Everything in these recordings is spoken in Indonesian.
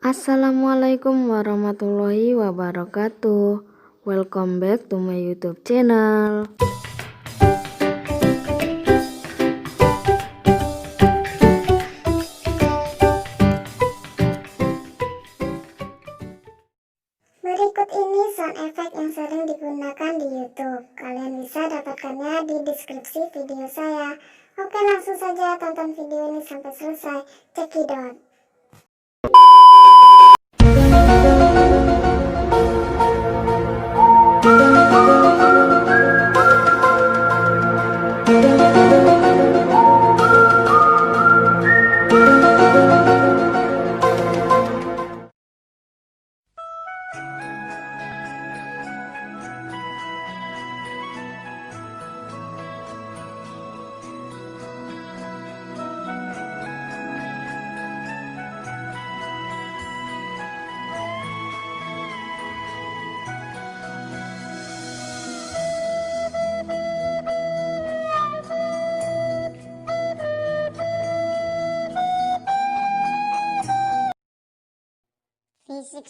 Assalamualaikum warahmatullahi wabarakatuh. Welcome back to my YouTube channel. Berikut ini sound effect yang sering digunakan di YouTube. Kalian bisa dapatkannya di deskripsi video saya. Oke, langsung saja tonton video ini sampai selesai. Cekidot. Fisik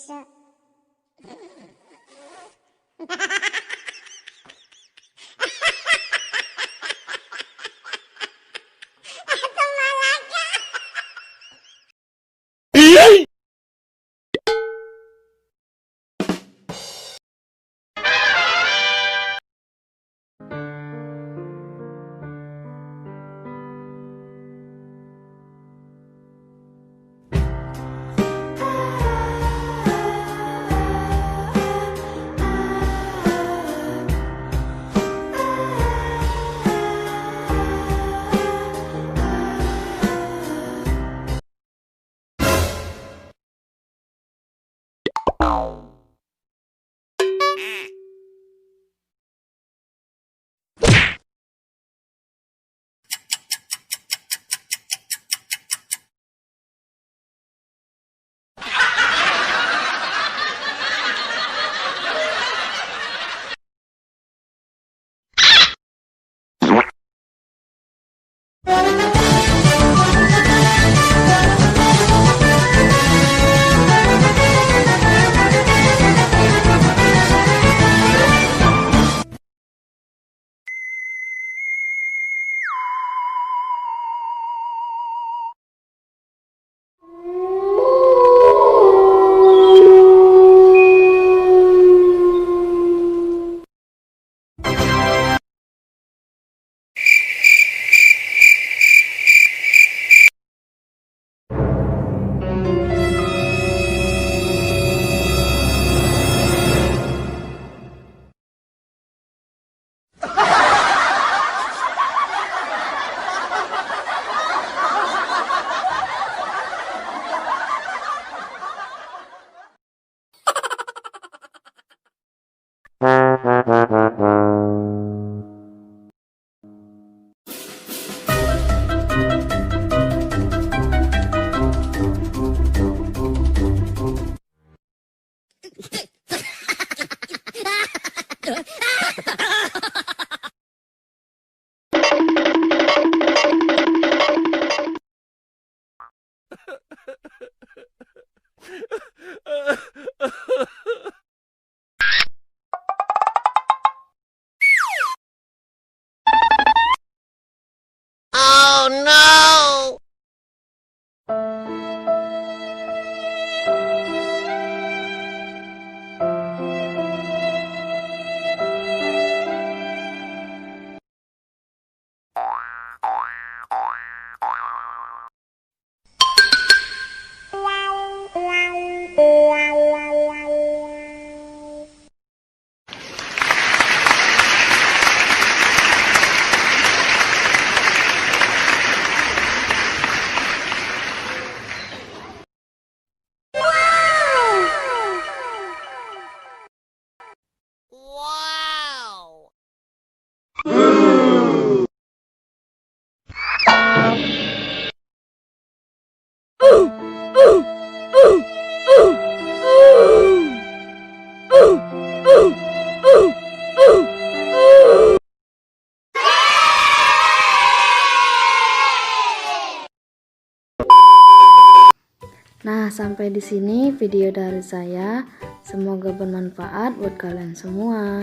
sampai di sini video dari saya. Semoga bermanfaat buat kalian semua.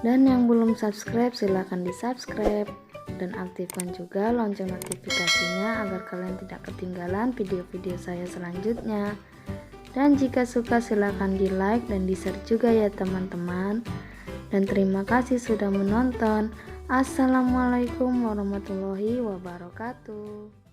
Dan yang belum subscribe silahkan di subscribe dan aktifkan juga lonceng notifikasinya agar kalian tidak ketinggalan video-video saya selanjutnya. Dan jika suka silahkan di like dan di share juga ya teman-teman. Dan terima kasih sudah menonton. Assalamualaikum warahmatullahi wabarakatuh.